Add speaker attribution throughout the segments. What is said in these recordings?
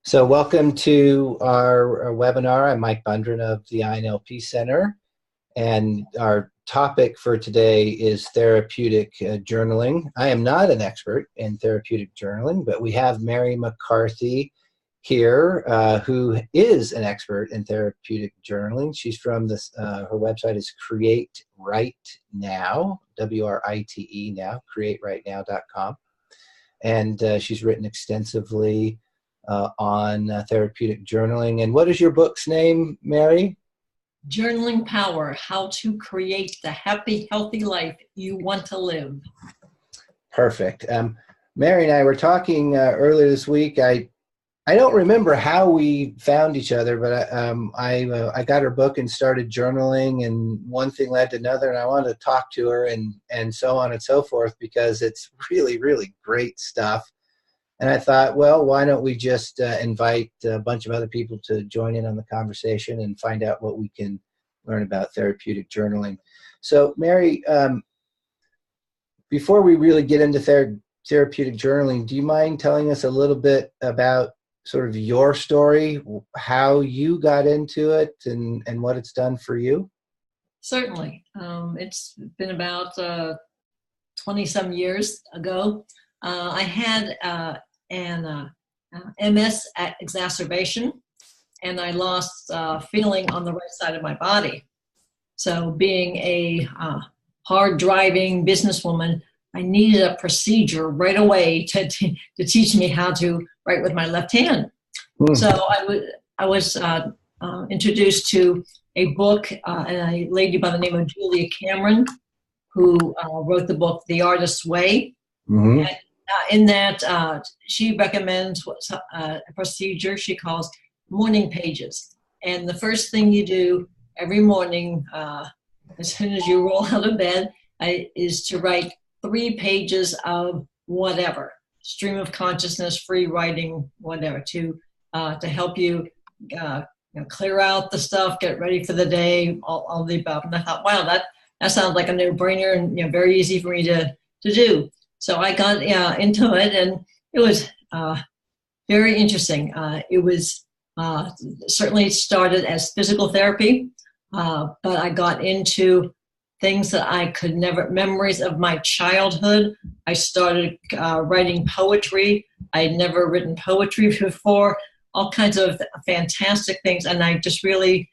Speaker 1: So welcome to our webinar. I'm Mike Bundren of the INLP Center, and our topic for today is therapeutic journaling. I am not an expert in therapeutic journaling, but we have Mary McCarthy here, who is an expert in therapeutic journaling. She's from this, her website is Create Right Now, W-R-I-T-E now, createrightnow.com. And she's written extensively on therapeutic journaling. And what is your book's name, Mary?
Speaker 2: Journaling Power: How to Create the Happy, Healthy Life You Want to Live.
Speaker 1: Perfect. Mary and I were talking earlier this week. I don't remember how we found each other, but I got her book and started journaling, and one thing led to another, and I wanted to talk to her and so on and so forth, because it's really, really great stuff. And I thought, well, why don't we just invite a bunch of other people to join in on the conversation and find out what we can learn about therapeutic journaling. So, Mary, before we really get into therapeutic journaling, do you mind telling us a little bit about sort of your story, how you got into it, and what it's done for you?
Speaker 2: Certainly. It's been about 20-some years ago. I had an MS exacerbation, and I lost feeling on the right side of my body. So being a hard-driving businesswoman, I needed a procedure right away to teach me how to write with my left hand. So I was introduced to a book, and a lady by the name of Julia Cameron, who wrote the book The Artist's Way. And in that, she recommends a procedure she calls morning pages. And the first thing you do every morning, as soon as you roll out of bed, is to write 3 pages of whatever, stream of consciousness, free writing, whatever, to help you, clear out the stuff, get ready for the day, all the above. And I thought, wow, that sounds like a no-brainer, and very easy for me to do. So I got into it, and it was very interesting. It was certainly started as physical therapy, but I got into things that I could never, memories of my childhood. I started writing poetry. I had never written poetry before, all kinds of fantastic things. And I just really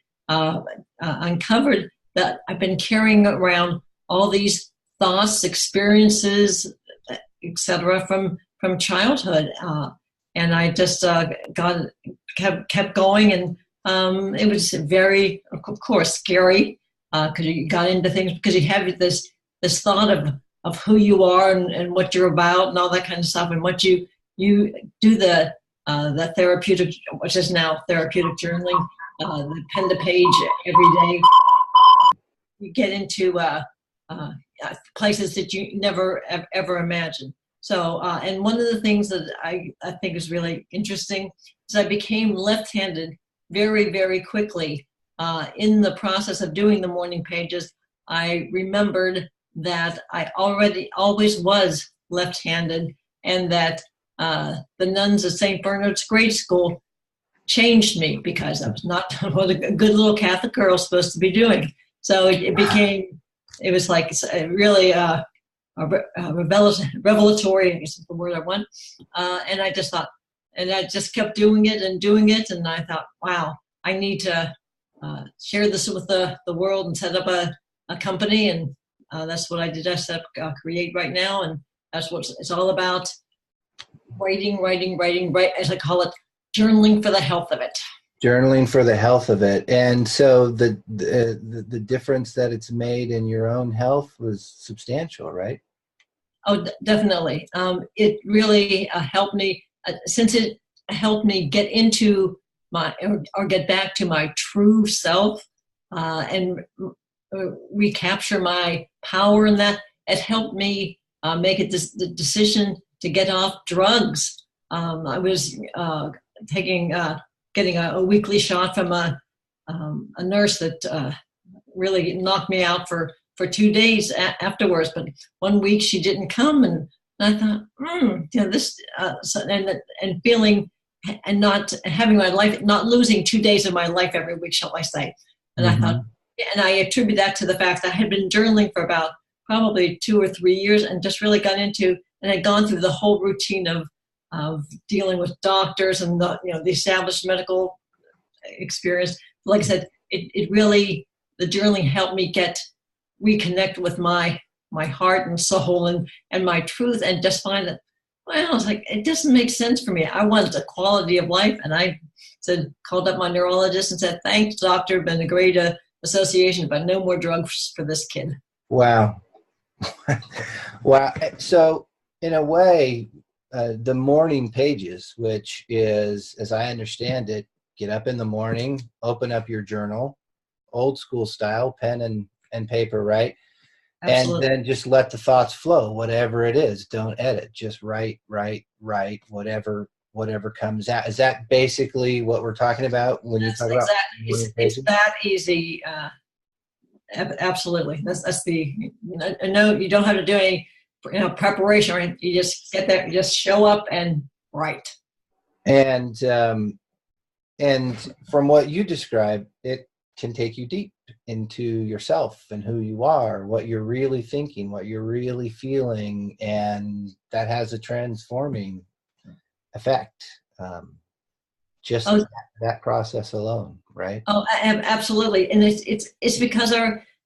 Speaker 2: uncovered that I've been carrying around all these thoughts, experiences, etc. from childhood. And I just kept going. And it was very, of course, scary, because you got into things, because you have this thought of who you are and what you're about and all that kind of stuff. And what you do the therapeutic, which is now therapeutic journaling, the pen to page every day, you get into places that you never ever imagined. So, and one of the things that I think is really interesting is I became left-handed very, very quickly. In the process of doing the morning pages, I remembered that I always was left-handed, and that the nuns at St. Bernard's Grade School changed me, because I was not what a good little Catholic girl is supposed to be doing. So it was like really revelatory, I guess is the word I want. And I just thought, and I just kept doing it. And I thought, wow, I need to share this with the world and set up a company. And that's what I did. I set up Create Right Now. And that's what it's all about. Writing, as I call it, journaling for the health of it.
Speaker 1: Journaling for the health of it. And so the difference that it's made in your own health was substantial, right?
Speaker 2: Oh, definitely. It really helped me, since it helped me get into or get back to my true self, and recapture my power in that. It helped me make the decision to get off drugs. I was getting a weekly shot from a nurse that really knocked me out for 2 days afterwards. But 1 week she didn't come, and I thought, this, and feeling and not having my life, not losing 2 days of my life every week, shall I say. And I thought, and I attribute that to the fact that I had been journaling for about probably 2 or 3 years and just really got into, and had gone through the whole routine of dealing with doctors and the established medical experience. Like I said, it really, the journaling helped me reconnect with my heart and soul and my truth, and just find that, well, it's like, it doesn't make sense for me. I want a quality of life. And I called up my neurologist and said, thanks, doctor, been a great association, but no more drugs for this kid.
Speaker 1: Wow. Wow. So in a way, the morning pages, which is, as I understand it, get up in the morning, open up your journal, old school style, pen and paper, right?
Speaker 2: Absolutely.
Speaker 1: And then just let the thoughts flow, whatever it is. Don't edit. Just write, whatever comes out. Is that basically what we're talking about when you talk about?
Speaker 2: It's that easy. Absolutely. That's the, no, you don't have to do any preparation or anything. You just get there, you just show up and write.
Speaker 1: And from what you described, it can take you deep into yourself and who you are, what you're really thinking, what you're really feeling, and that has a transforming effect. Just that process alone, right?
Speaker 2: Oh, absolutely. And it's because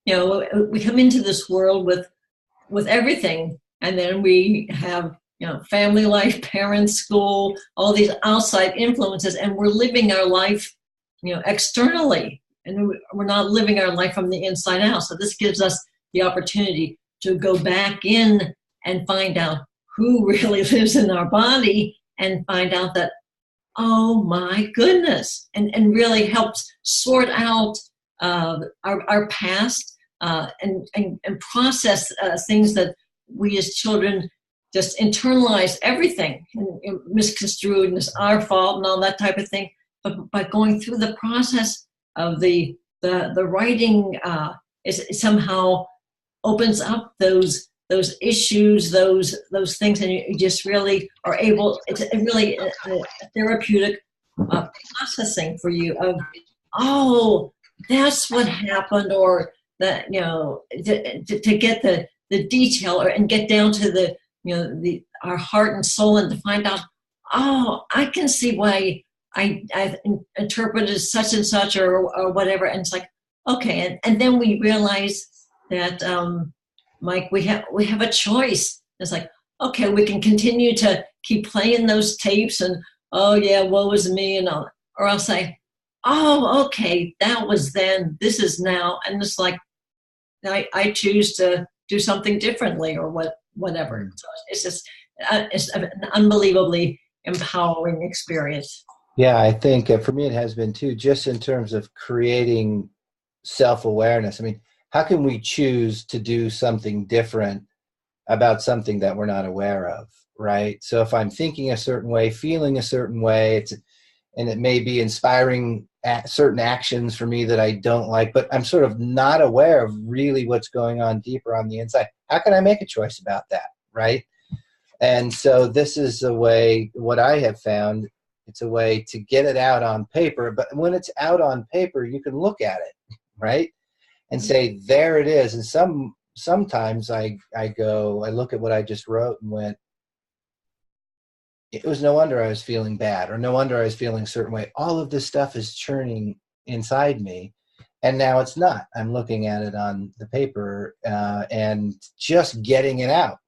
Speaker 2: we come into this world with everything, and then we have family life, parents, school, all these outside influences, and we're living our life externally, and we're not living our life from the inside out. So this gives us the opportunity to go back in and find out who really lives in our body, and find out that, oh my goodness, and really helps sort out our past and process things that we as children just internalize everything and misconstrued, and it's our fault and all that type of thing. But by going through the process of the writing, it somehow opens up those issues, those things, and you just really are able. It's really a therapeutic processing for you of, oh, that's what happened, or that to get the detail, and get down to our heart and soul, and to find out, oh, I can see why I interpreted such and such or whatever. And it's like, okay, and then we realize that, Mike, we have a choice. It's like, okay, we can continue to keep playing those tapes and, oh yeah, woe is me, and all, or I'll say, oh, okay, that was then, this is now, and it's like, I choose to do something differently, or whatever. So it's just it's an unbelievably empowering experience.
Speaker 1: Yeah, I think for me it has been too, just in terms of creating self-awareness. I mean, how can we choose to do something different about something that we're not aware of, right? So if I'm thinking a certain way, feeling a certain way, and it may be inspiring certain actions for me that I don't like, but I'm sort of not aware of really what's going on deeper on the inside. How can I make a choice about that, right? And so this is a way, what I have found, it's a way to get it out on paper. But when it's out on paper, you can look at it, right? And say, there it is. And sometimes I look at what I just wrote and went, it was no wonder I was feeling bad, or no wonder I was feeling a certain way. All of this stuff is churning inside me, and now it's not. I'm looking at it on the paper, and just getting it out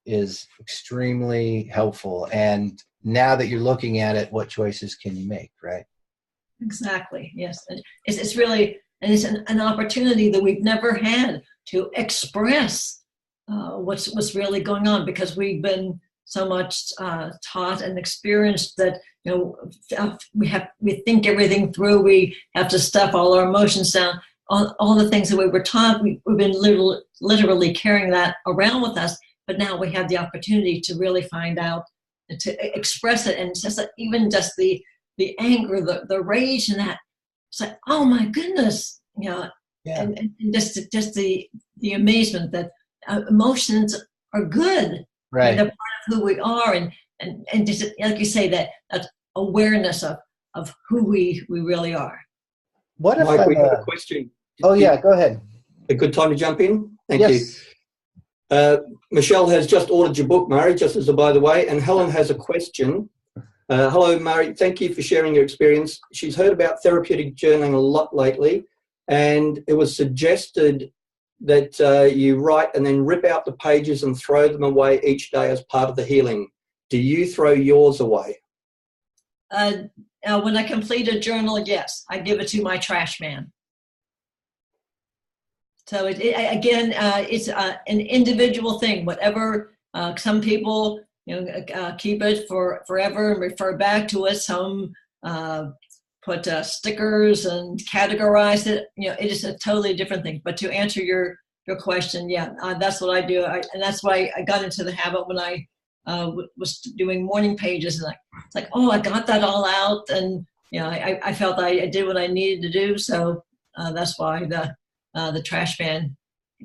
Speaker 1: is extremely helpful. And now that you're looking at it, what choices can you make, right?
Speaker 2: Exactly. Yes. It's really, and it's an opportunity that we've never had to express what's really going on, because we've been so much taught and experienced that we think everything through. We have to stuff all our emotions down. All the things that we were taught, we've been literally carrying that around with us. But now we have the opportunity to really find out and to express it, and just even just the anger, the rage, and that. It's like, oh my goodness,
Speaker 1: Yeah.
Speaker 2: and just the amazement that emotions are good.
Speaker 1: Right.
Speaker 2: They're part of who we are, and and just like you say, that awareness of who we really are.
Speaker 1: What if
Speaker 3: Mike, we have a question.
Speaker 1: Oh yeah, go ahead.
Speaker 3: A good time to jump in? Thank
Speaker 1: Yes.
Speaker 3: you. Michelle has just ordered your book, Murray, just as a by the way, and Helen has a question. Hello, Murray. Thank you for sharing your experience. She's heard about therapeutic journaling a lot lately, and it was suggested that you write and then rip out the pages and throw them away each day as part of the healing. Do you throw yours away?
Speaker 2: When I complete a journal, yes, I give it to my trash man. So it's an individual thing. Whatever, some people keep it for forever and refer back to it. Some put stickers and categorize it. It is a totally different thing. But to answer your question, yeah, that's what I do. And that's why I got into the habit when I was doing morning pages. And it's like, oh, I got that all out, and I felt I did what I needed to do. So that's why the trash man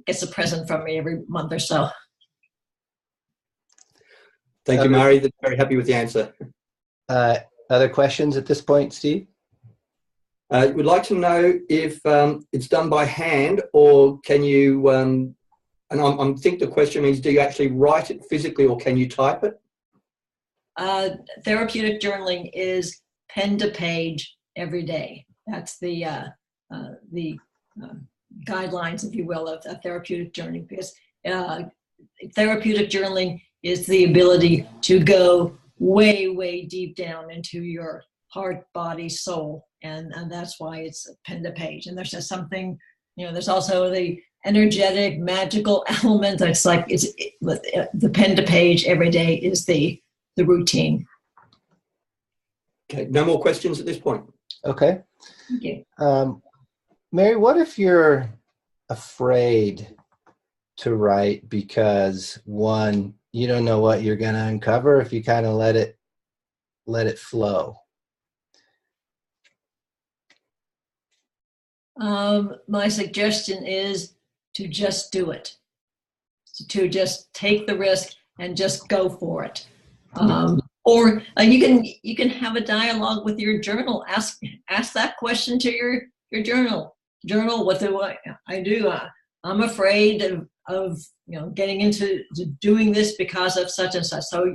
Speaker 2: gets a present from me every month or so.
Speaker 3: Thank you, Murray. Very happy with the answer.
Speaker 1: Other questions at this point, Steve?
Speaker 3: We'd like to know if it's done by hand, or can you, and I think the question means, do you actually write it physically, or can you type it?
Speaker 2: Therapeutic journaling is pen to page every day. That's the guidelines, if you will, of therapeutic journaling, because therapeutic journaling is the ability to go way, way deep down into your heart, body, soul, and that's why it's pen to page. And there's just something, there's also the energetic, magical element. It's like the pen to page every day is the routine.
Speaker 3: Okay, no more questions at this point.
Speaker 1: Okay.
Speaker 2: Thank you.
Speaker 1: Mary, what if you're afraid to write because, one, you don't know what you're going to uncover if you kind of let it flow?
Speaker 2: My suggestion is to just do it, to just take the risk and just go for it. Or you can have a dialogue with your journal. Ask that question to your journal. Journal, what do I do? I'm afraid of getting into doing this because of such and such. So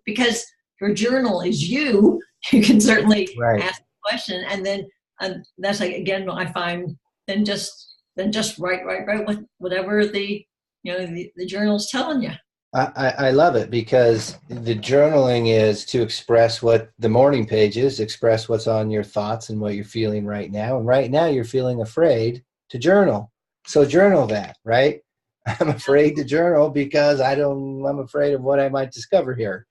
Speaker 2: because your journal is you can certainly ask the question, and then that's like, again, I find then just write with whatever the journal's telling you.
Speaker 1: I love it, because the journaling is to express what the morning page is, express what's on your thoughts and what you're feeling right now. And right now you're feeling afraid to journal. So journal that, right? I'm afraid to journal because I'm afraid of what I might discover here.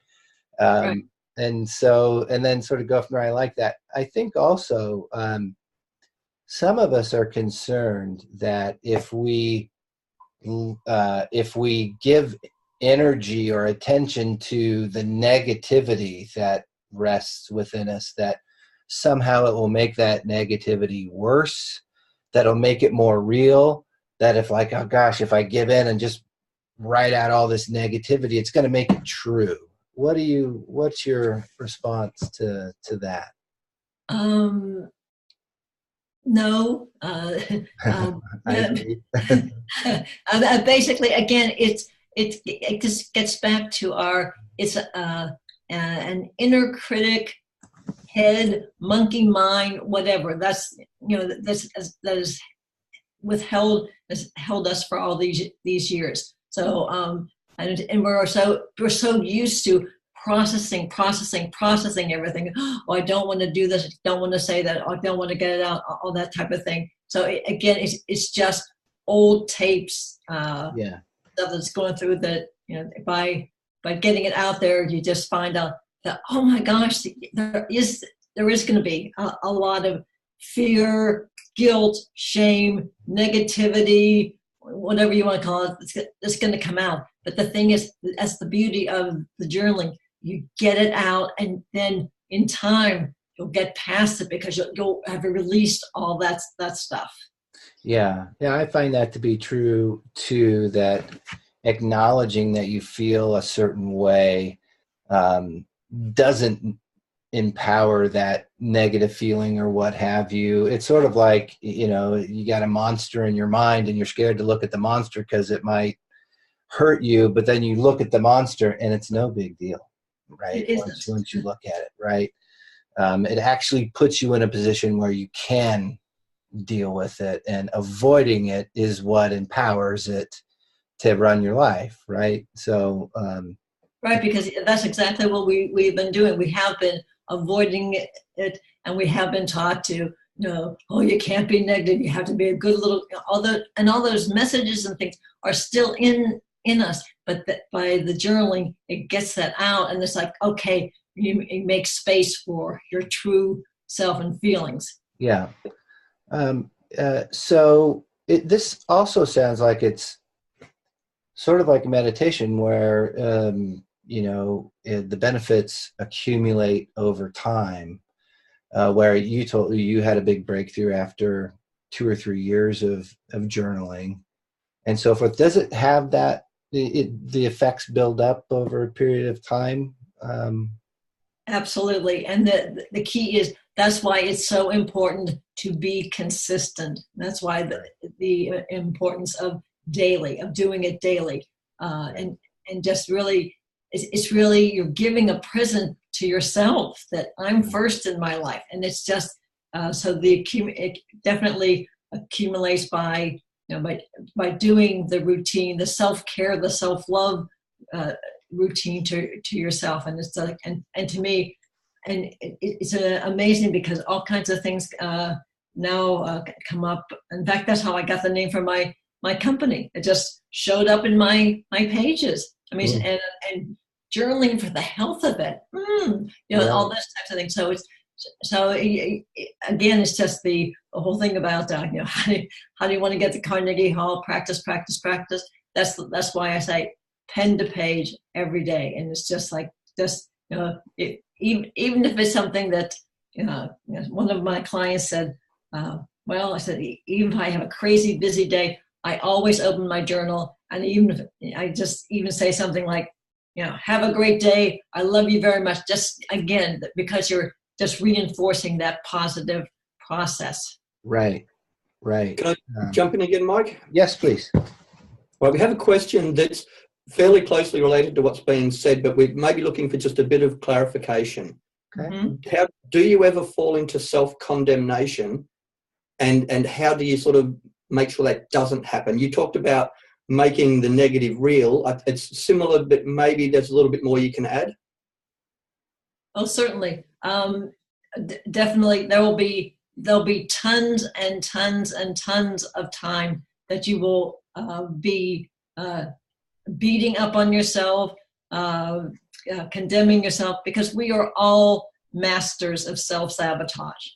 Speaker 2: Right.
Speaker 1: And then sort of go from there. I like that. I think also some of us are concerned that if we give energy or attention to the negativity that rests within us, that somehow it will make that negativity worse, that'll make it more real, that if like, oh gosh, if I give in and just write out all this negativity, it's going to make it true. What's your response to that?
Speaker 2: No. Basically, again, it just gets back to it's an inner critic, head, monkey mind, whatever. That's that is held us for all these years. So and we're so used to processing everything. Oh, I don't want to do this. I don't want to say that. I don't want to get it out. All that type of thing. So again, it's just old tapes. Stuff that's going through that. By getting it out there, you just find out that, oh my gosh, there is going to be a lot of fear, guilt, shame, negativity, whatever you want to call it. It's going to come out. But the thing is, that's the beauty of the journaling. You get it out, and then in time you'll get past it because you'll have released all that stuff.
Speaker 1: Yeah, I find that to be true too, that acknowledging that you feel a certain way doesn't empower that negative feeling or what have you. It's sort of like, you know, you got a monster in your mind and you're scared to look at the monster because it might hurt you, but then you look at the monster and it's no big deal, right?
Speaker 2: It isn't.
Speaker 1: Once you look at it, right? It actually puts you in a position where you can deal with it, and avoiding it is what empowers it to run your life, right? So
Speaker 2: right, because that's exactly what we've been doing. We have been avoiding it, and we have been taught to, oh, you can't be negative, you have to be a good little, all those messages and things are still in us, but by the journaling it gets that out, and it's like, okay, you make space for your true self and feelings.
Speaker 1: Yeah. So this also sounds like it's sort of like meditation where, the benefits accumulate over time, where you had a big breakthrough after 2 or 3 years of journaling and so forth. Does it have that, the effects build up over a period of time?
Speaker 2: Absolutely. And the key is, that's why it's so important to be consistent. That's why the importance of doing it daily. And just really, it's really, you're giving a present to yourself that I'm first in my life. And it's just, so it definitely accumulates by doing the routine, the self-care, the self-love routine to yourself. And it's like, and to me, and it's amazing because all kinds of things now come up. In fact, that's how I got the name for my company. It just showed up in my pages. I mean, and journaling for the health of it, all those types of things. So again, it's just the whole thing about how do you want to get to Carnegie Hall? Practice. That's why I say pen to page every day, and it's just like even if it's something that one of my clients said, I said, even if I have a crazy busy day, I always open my journal, and even if I just even say something like, have a great day, I love you very much, just again, because you're just reinforcing that positive process.
Speaker 1: Right.
Speaker 3: Can I jump in again, Mike?
Speaker 1: Yes, please.
Speaker 3: Well, we have a question that's fairly closely related to what's being said, but we may be looking for just a bit of clarification.
Speaker 1: Okay.
Speaker 2: Mm-hmm.
Speaker 3: How do you ever fall into self-condemnation, and how do you sort of make sure that doesn't happen? You talked about making the negative real. It's similar, but maybe there's a little bit more you can add.
Speaker 2: Oh, certainly. Definitely, there'll be tons and tons and tons of time that you will be beating up on yourself, condemning yourself, because we are all masters of self-sabotage.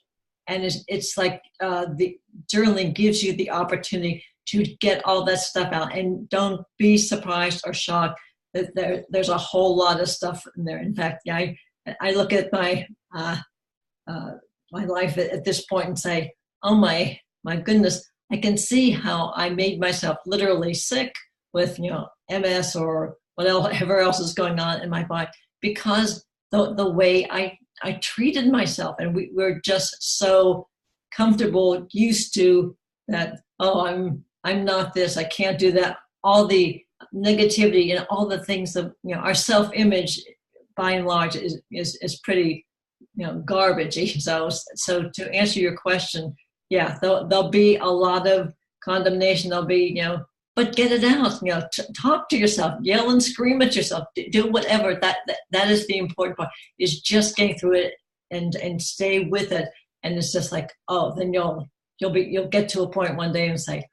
Speaker 2: And it's like the journaling gives you the opportunity to get all that stuff out. And don't be surprised or shocked that there's a whole lot of stuff in there. In fact, I look at my life at this point and say, oh my goodness, I can see how I made myself literally sick with MS or whatever else is going on in my body, because the way I treated myself. And we're just so comfortable, used to that, oh, I'm not this, I can't do that. All the negativity and all the things that, our self-image by and large is pretty, garbage. So to answer your question, there'll be a lot of condemnation. There'll be, but get it out, talk to yourself, yell and scream at yourself, do whatever. That is the important part, is just getting through it and stay with it. And it's just like, oh, then you'll get to a point one day and say,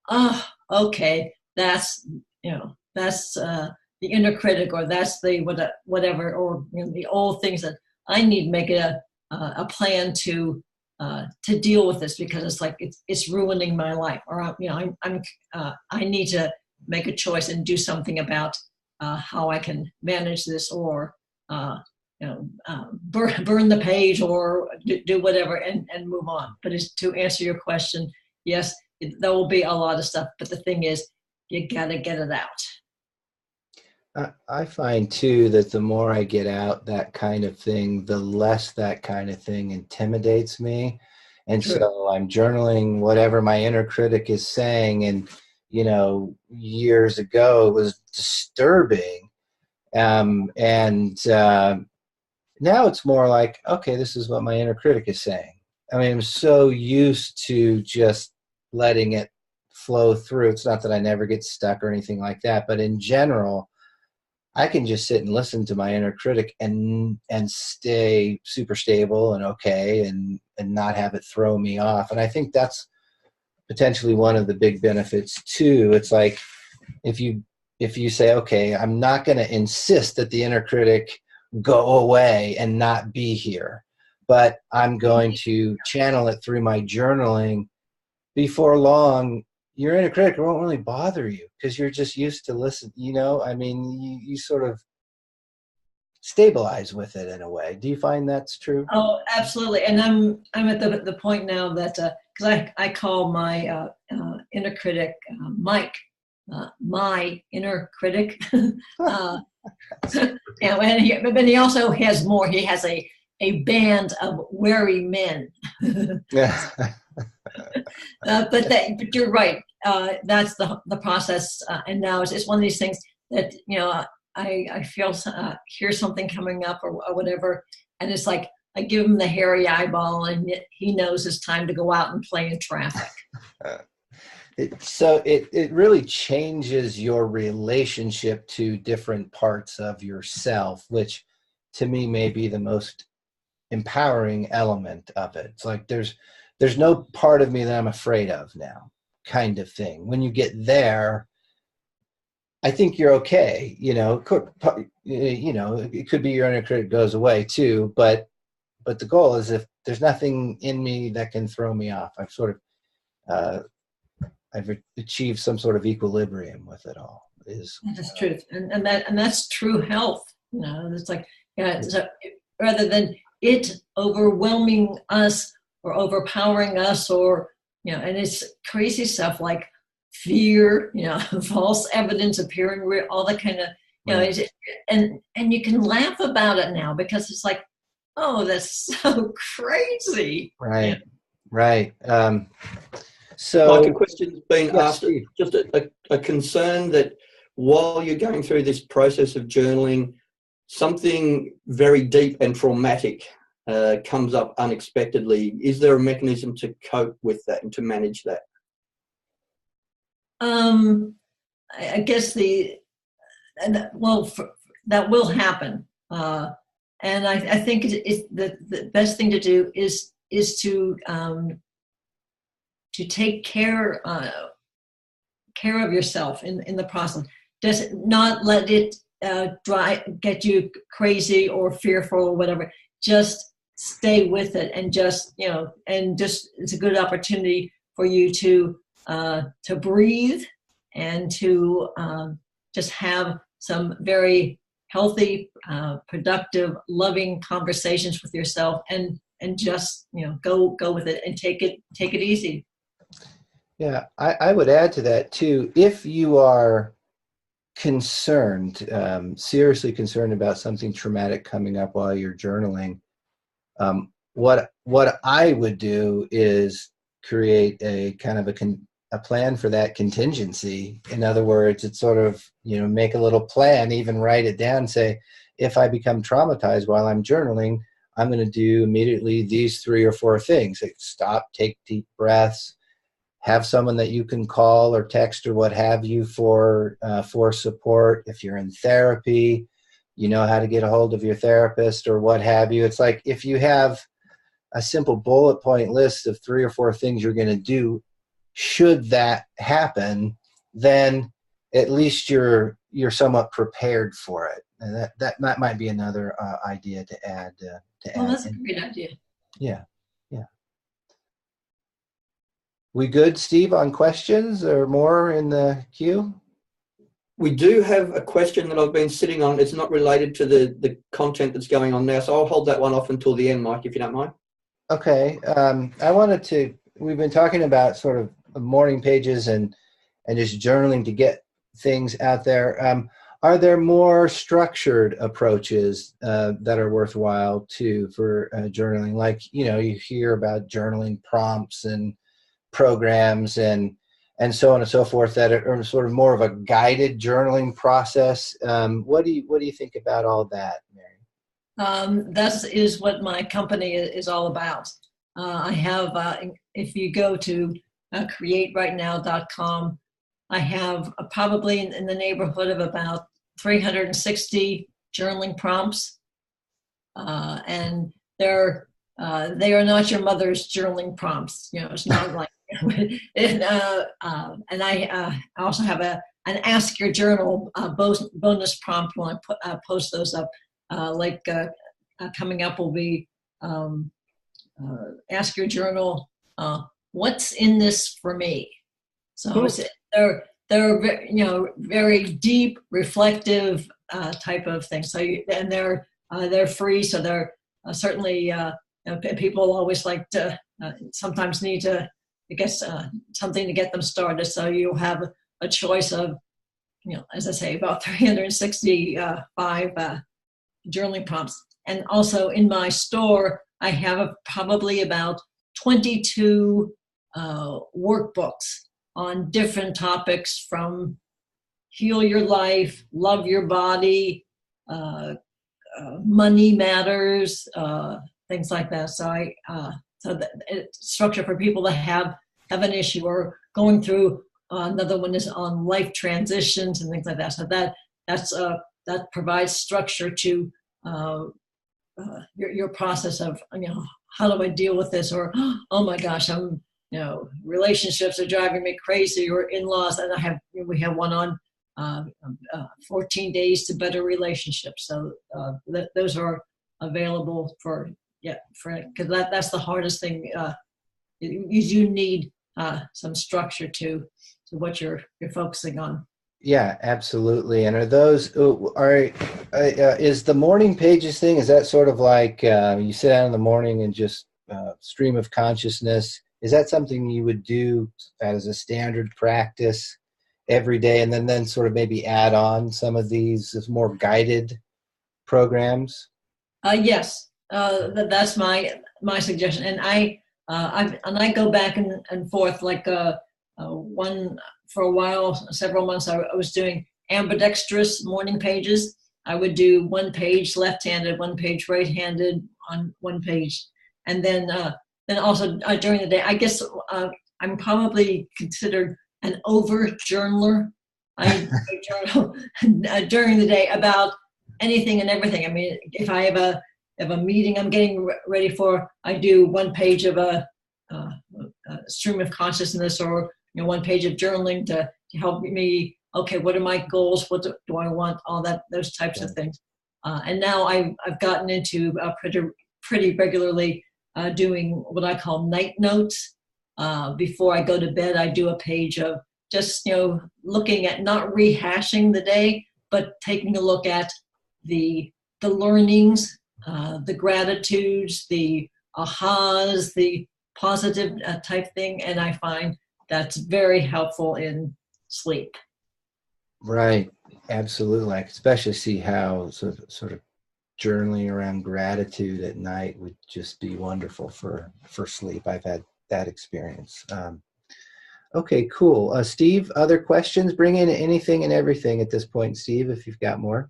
Speaker 2: oh, okay, that's the inner critic, or that's the whatever, or the old things that I need to make a plan to deal with this, because it's like it's ruining my life, or I need to make a choice and do something about how I can manage this, or burn the page, or do whatever and move on. But to answer your question, yes, there will be a lot of stuff, but the thing is, you gotta get it out.
Speaker 1: I find too that the more I get out that kind of thing, the less that kind of thing intimidates me. And
Speaker 2: True.
Speaker 1: so I'm journaling whatever my inner critic is saying. And, years ago it was disturbing. And now it's more like, okay, this is what my inner critic is saying. I mean, I'm so used to just letting it flow through. It's not that I never get stuck or anything like that, but in general, I can just sit and listen to my inner critic and stay super stable and okay and not have it throw me off. And I think that's potentially one of the big benefits too. It's like if you say, okay, I'm not going to insist that the inner critic go away and not be here, but I'm going to channel it through my journaling. Before long, your inner critic won't really bother you because you're just used to listen. I mean, you sort of stabilize with it in a way. Do you find that's true?
Speaker 2: Oh, absolutely. And I'm at the point now that because I call my inner critic Mike, my inner critic. But then he also has more. He has a band of wary men.
Speaker 1: Yeah.
Speaker 2: But you're right. That's the process. And now it's one of these things that I feel hear something coming up or whatever, and it's like I give him the hairy eyeball, and he knows it's time to go out and play in traffic.
Speaker 1: So it really changes your relationship to different parts of yourself, which to me may be the most empowering element of it. It's like there's no part of me that I'm afraid of now, kind of thing. When you get there, I think you're okay. It could be your inner critic goes away too, but the goal is if there's nothing in me that can throw me off, I've sort of I've achieved some sort of equilibrium with it all.
Speaker 2: That's true, and that's true health. It's like so rather than it overwhelming us or overpowering us, or and it's crazy stuff like fear, false evidence appearing real, all that kind of,
Speaker 1: Right.
Speaker 2: and you can laugh about it now because it's like, oh, that's so crazy.
Speaker 1: Right. Right.
Speaker 3: Like a
Speaker 1: So,
Speaker 3: question's been
Speaker 1: yes,
Speaker 3: asked,
Speaker 1: Steve.
Speaker 3: just a concern that while you're going through this process of journaling, something very deep and traumatic comes up unexpectedly. Is there a mechanism to cope with that and to manage that?
Speaker 2: I guess that will happen, and I think it's the best thing to do is to take care of yourself in the process. Just not let it get you crazy or fearful or whatever. Just stay with it, and just it's a good opportunity for you to breathe and to just have some very healthy, productive, loving conversations with yourself, and just go with it and take it easy.
Speaker 1: Yeah, I would add to that too. If you are concerned, seriously concerned about something traumatic coming up while you're journaling, what I would do is create a kind of a plan for that contingency. In other words, it's sort of, make a little plan, even write it down, say, if I become traumatized while I'm journaling, I'm going to do immediately these 3 or 4 things. Like stop, take deep breaths, have someone that you can call or text or what have you for support. If you're in therapy, you know how to get a hold of your therapist or what have you. It's like if you have a simple bullet point list of 3 or 4 things you're going to do, should that happen, then at least you're somewhat prepared for it. And that might be another idea to add.
Speaker 2: Well, that's a great idea.
Speaker 1: Yeah. We good, Steve, on questions or more in the queue?
Speaker 3: We do have a question that I've been sitting on. It's not related to the content that's going on now, so I'll hold that one off until the end, Mike, if you don't mind.
Speaker 1: Okay. We've been talking about sort of morning pages and just journaling to get things out there. Are there more structured approaches that are worthwhile too for journaling? Like, you hear about journaling prompts and programs and so on and so forth that are sort of more of a guided journaling process. What do you think about all that, Mary?
Speaker 2: That is what my company is all about. I have, if you go to createrightnow.com, I have probably in the neighborhood of about 360 journaling prompts, and they are not your mother's journaling prompts. It's not like. And I also have an Ask Your Journal bonus prompt when I post those up. Coming up will be Ask Your Journal, what's in this for me? So they're very deep, reflective type of things. So they're free. So they're certainly people always like to sometimes need to something to get them started. So you'll have a choice of as I say, about 365 journaling prompts. And also in my store, I have probably about 22 workbooks on different topics, from heal your life, love your body, money matters, things like that. So structure for people that have an issue or going through. Another one is on life transitions and things like that. So that provides structure to your process of how do I deal with this, or oh my gosh, I'm relationships are driving me crazy, or in-laws. And we have one on 14 days to better relationships. So those are available because that's the hardest thing. You need some structure to what you're focusing on.
Speaker 1: Yeah, absolutely. And are those is the morning pages thing? Is that sort of like you sit down in the morning and just stream of consciousness? Is that something you would do as a standard practice every day, and then sort of maybe add on some of these as more guided programs?
Speaker 2: Yes, that's my suggestion. And I go back and forth, like one for a while, several months. I was doing ambidextrous morning pages. I would do one page left-handed, one page right-handed on one page, and then also during the day. I guess I'm probably considered an over journaler. I journal during the day about anything and everything. I mean, if I have a meeting I'm getting ready for, I do one page of a stream of consciousness, or one page of journaling to help me. Okay, what are my goals? What do I want? All that, those types of things. And now I've gotten into pretty regularly doing what I call night notes. Before I go to bed, I do a page of just looking at, not rehashing the day, but taking a look at the learnings, the gratitudes, the ahas, the positive type thing, and I find that's very helpful in sleep.
Speaker 1: Right, absolutely. I can especially see how sort of journaling around gratitude at night would just be wonderful for sleep. I've had that experience. Okay, cool. Steve, other questions? Bring in anything and everything at this point, Steve, if you've got more.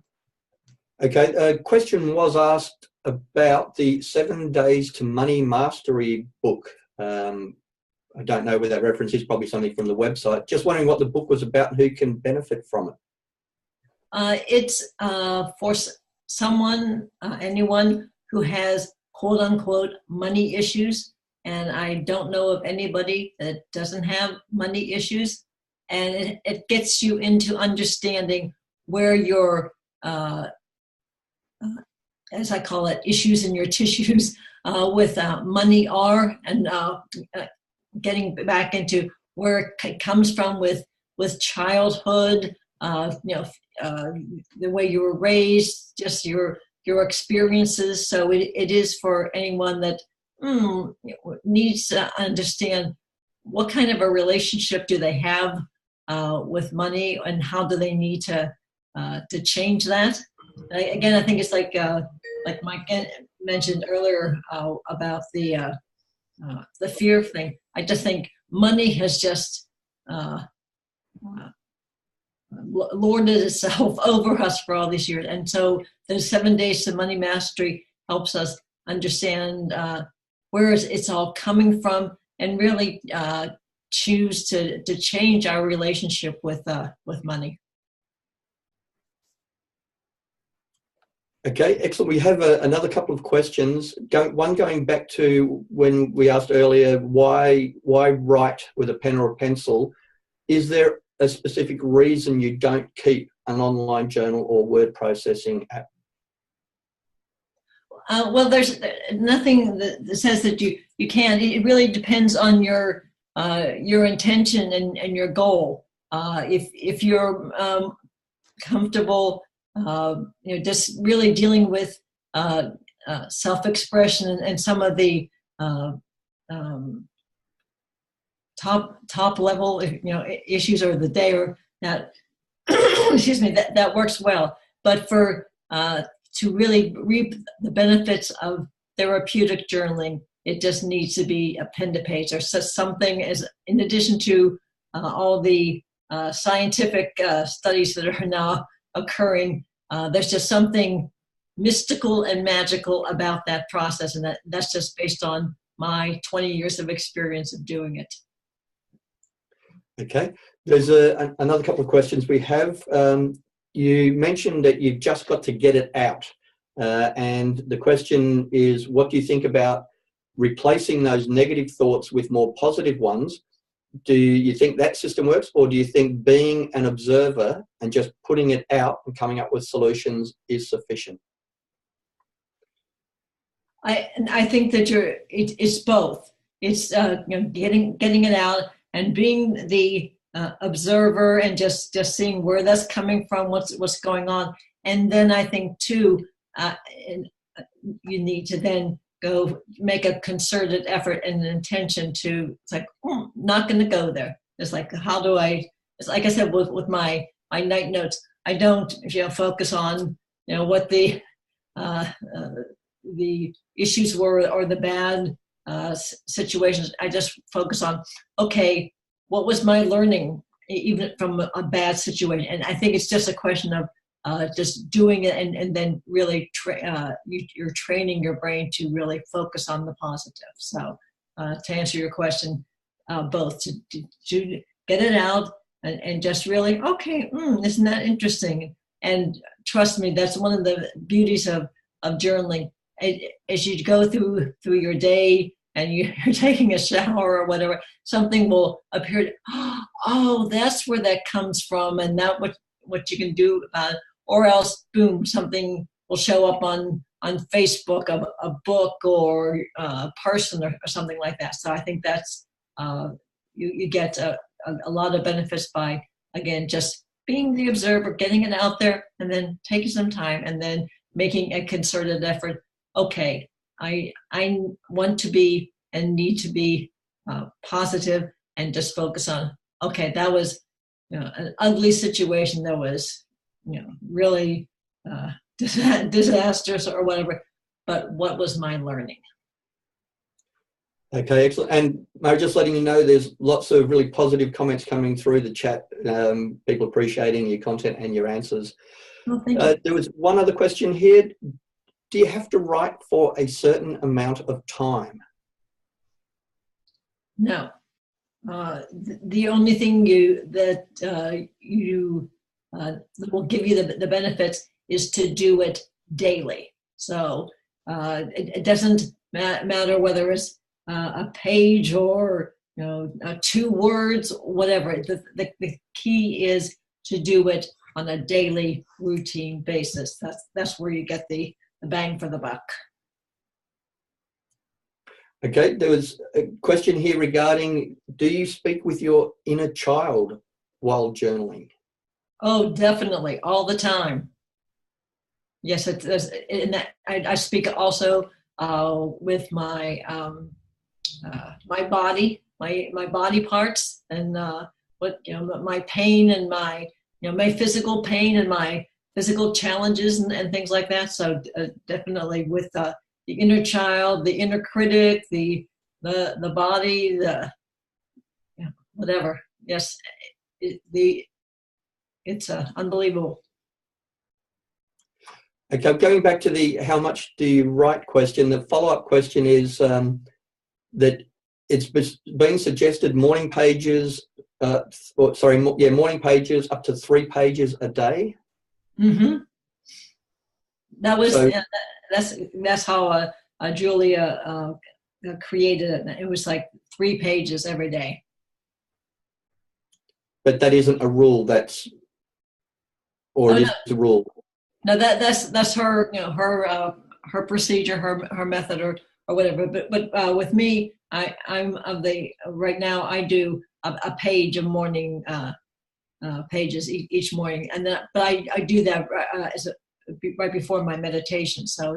Speaker 3: Okay, a question was asked about the 7 Days to Money Mastery book. I don't know where that reference is, probably something from the website. Just wondering what the book was about and who can benefit from it.
Speaker 2: It's for someone, anyone who has quote unquote money issues. And I don't know of anybody that doesn't have money issues. And it gets you into understanding where your, as I call it, issues in your tissues with money are, and getting back into where it comes from with childhood, the way you were raised, just your experiences. So it is for anyone that needs to understand what kind of a relationship do they have with money, and how do they need to to change that. Again, I think it's like Mike mentioned earlier about the fear thing. I just think money has just lorded itself over us for all these years. And so those 7 days to money mastery helps us understand where it's all coming from, and really choose to change our relationship with money.
Speaker 3: Okay, excellent. We have another couple of questions. One going back to when we asked earlier, why write with a pen or a pencil? Is there a specific reason you don't keep an online journal or word processing app?
Speaker 2: Well, there's nothing that says that you can't. It really depends on your intention and your goal. If you're comfortable, just really dealing with self-expression and some of the top level issues of the day, or that excuse me, that works well. But for to really reap the benefits of therapeutic journaling, it just needs to be a pen to page, or something as in addition to all the scientific studies that are now occurring. There's just something mystical and magical about that process, and that's just based on my 20 years of experience of doing it.
Speaker 3: Okay, there's another couple of questions we have. You mentioned that you've just got to get it out, and the question is, what do you think about replacing those negative thoughts with more positive ones? Do you think that system works, or do you think being an observer and just putting it out and coming up with solutions is sufficient?
Speaker 2: I think that it's both. It's getting it out and being the observer and just seeing where that's coming from, what's going on, and then I think too, you need to then go make a concerted effort and an intention to. It's like not going to go there. It's like, how do I? It's like I said with my night notes. I don't focus on what the issues were or the bad situations. I just focus on, okay, what was my learning even from a bad situation? And I think it's just a question of just doing it, and then really you're training your brain to really focus on the positive. So to answer your question, both to get it out and just really, okay, isn't that interesting? And trust me, that's one of the beauties of journaling. As you go through your day and you're taking a shower or whatever, something will appear. Oh, that's where that comes from, and that what you can do about it. Or else, boom, something will show up on Facebook, a book or a person or something like that. So I think that's you get a lot of benefits by, again, just being the observer, getting it out there, and then taking some time, and then making a concerted effort. Okay, I want to be and need to be positive, and just focus on, okay, that was an ugly situation that was really disastrous or whatever, but what was my learning?
Speaker 3: Okay, excellent. And Mary, just letting you know, there's lots of really positive comments coming through the chat, people appreciating your content and your answers.
Speaker 2: Well, thank you.
Speaker 3: There was one other question here. Do you have to write for a certain amount of time?
Speaker 2: No. The only thing that will give you the benefits is to do it daily. So it doesn't matter whether it's a page or 2 words, whatever. The key is to do it on a daily routine basis. That's where you get the bang for the buck.
Speaker 3: Okay, there was a question here regarding, do you speak with your inner child while journaling?
Speaker 2: Oh, definitely, all the time. Yes, I speak also with my my body, my body parts, and my pain and my my physical pain and my physical challenges and things like that. So definitely with the inner child, the inner critic, the body, whatever. Yes, it's unbelievable.
Speaker 3: Okay, going back to the how much do you write question, the follow-up question is that it's been suggested morning pages, morning pages up to 3 pages a day.
Speaker 2: Mm-hmm. That was
Speaker 3: So,
Speaker 2: that's how Julia created it. It was like 3 pages every day.
Speaker 3: but that isn't a rule. Or it is a rule.
Speaker 2: No, that's her, her procedure, her method, or whatever. But with me, I'm of the right now. I do a page of morning pages each morning, and but I do that right before my meditation. So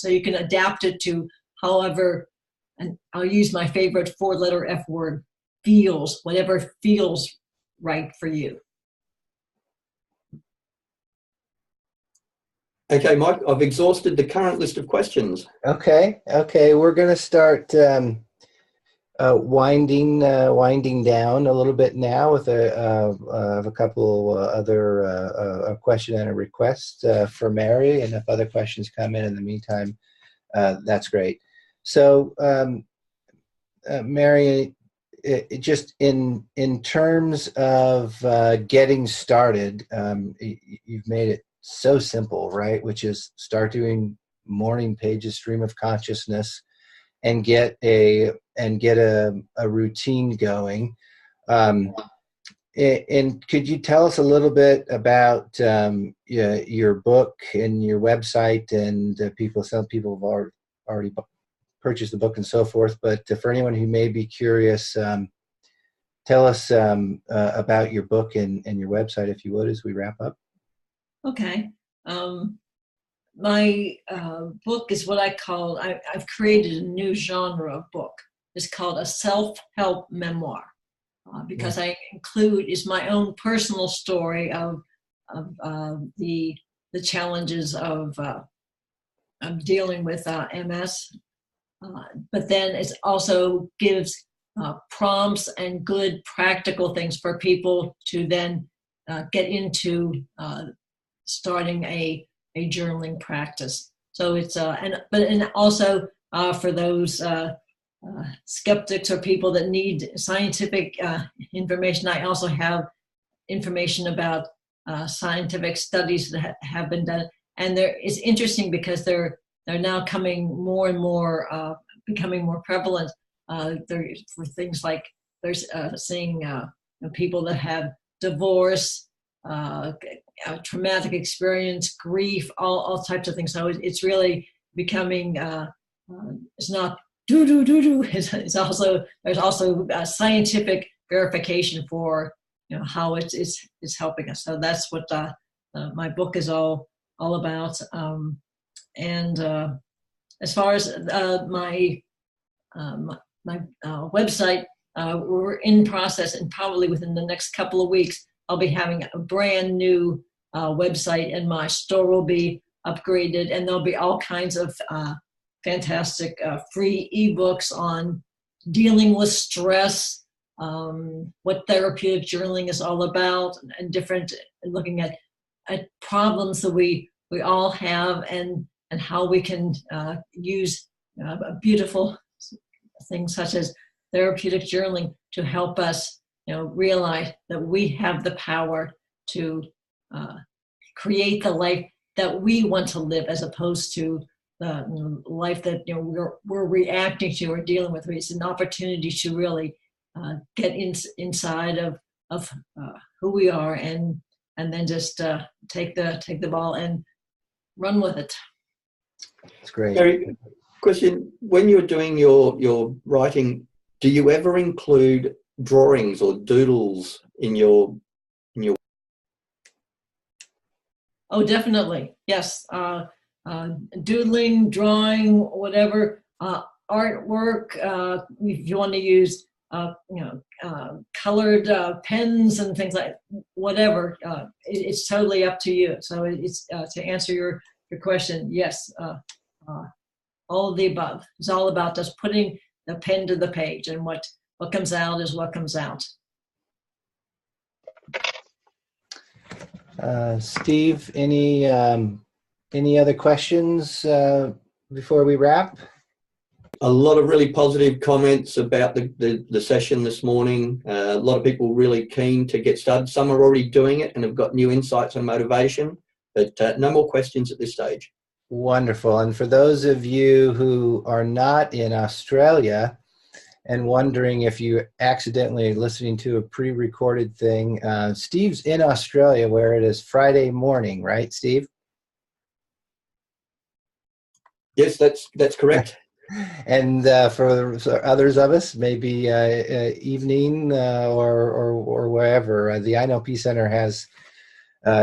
Speaker 2: you can adapt it to however, and I'll use my favorite 4-letter F word, feels, whatever feels right for you.
Speaker 3: Okay, Mike, I've exhausted the current list of questions.
Speaker 1: Okay. We're going to start winding down a little bit now with a couple other a question and a request for Mary, and if other questions come in the meantime, that's great. So, Mary, just in terms of getting started, you've made it so simple, right? Which is start doing morning pages, stream of consciousness, and get a routine going. And could you tell us a little bit about your book and your website, and some people have already purchased the book and so forth, but for anyone who may be curious, tell us about your book and your website, if you would, as we wrap up.
Speaker 2: Okay. My book is what I call, I've created a new genre of book. It's called a self-help memoir, because I include is my own personal story of the challenges of dealing with MS. But then it also gives prompts and good practical things for people to then get into starting a journaling practice. So it's and also for those skeptics or people that need scientific information, I also have information about scientific studies that have been done, and it's interesting because they're now coming more and more, becoming more prevalent. For things like there's seeing people that have divorce, traumatic experience, grief, all types of things. So it's really becoming, it's not do. It's also, there's also scientific verification for, how it's helping us. So that's what my book is all about. And as far as my website, we're in process, and probably within the next couple of weeks, I'll be having a brand new website, and my store will be upgraded, and there'll be all kinds of fantastic free ebooks on dealing with stress, what therapeutic journaling is all about, and different, looking at problems that we all have, and how we can use beautiful things such as therapeutic journaling to help us realize that we have the power to create the life that we want to live, as opposed to the life that we're reacting to or dealing with. It's an opportunity to really get inside of who we are, and then just take the ball and run with it.
Speaker 1: That's great.
Speaker 3: Gary, question: when you're doing your writing, do you ever include drawings or doodles in your?
Speaker 2: Oh, definitely, yes. Doodling, drawing, whatever, artwork. If you want to use colored pens and things like whatever. It's totally up to you. So it's to answer your question. Yes, all of the above. It's all about just putting the pen to the page, and what comes out is what comes out.
Speaker 1: Steve, any other questions before we wrap?
Speaker 3: A lot of really positive comments about the session this morning. A lot of people really keen to get started. Some are already doing it and have got new insights and motivation, but no more questions at this stage.
Speaker 1: Wonderful. And for those of you who are not in Australia and wondering if you're accidentally listening to a pre-recorded thing, Steve's in Australia where it is Friday morning, right, Steve?
Speaker 3: Yes, that's correct.
Speaker 1: And for others of us, maybe evening or wherever. The INLP Center has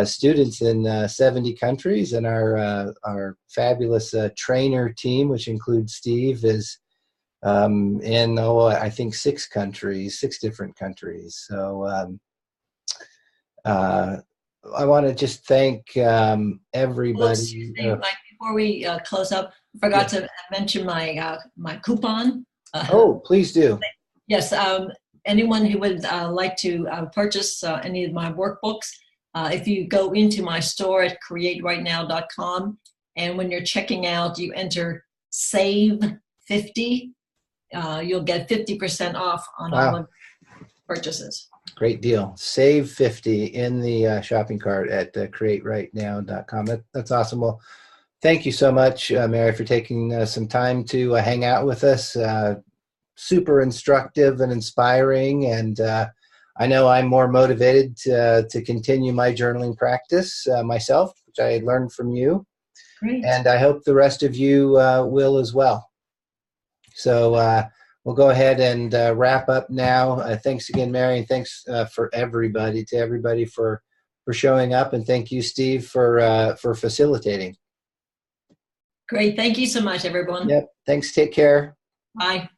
Speaker 1: students in 70 countries, and our fabulous trainer team, which includes Steve, is in I think 6 different countries. So I want to just thank everybody.
Speaker 2: Mike, before we close up, I forgot to mention my coupon.
Speaker 1: Please do.
Speaker 2: Yes, anyone who would like to purchase any of my workbooks, if you go into my store at createrightnow.com, and when you're checking out, you enter save 50, you'll get 50% off on all of purchases.
Speaker 1: Great deal. Save 50 in the shopping cart at createrightnow.com. That's awesome. Well, thank you so much, Mary, for taking some time to hang out with us. Super instructive and inspiring, and I know I'm more motivated to continue my journaling practice myself, which I learned from you.
Speaker 2: Great.
Speaker 1: And I hope the rest of you will as well. So we'll go ahead and wrap up now. Thanks again, Mary, and thanks for everybody for showing up, and thank you, Steve, for facilitating.
Speaker 2: Great. Thank you so much, everyone.
Speaker 1: Yep. Thanks. Take care.
Speaker 2: Bye.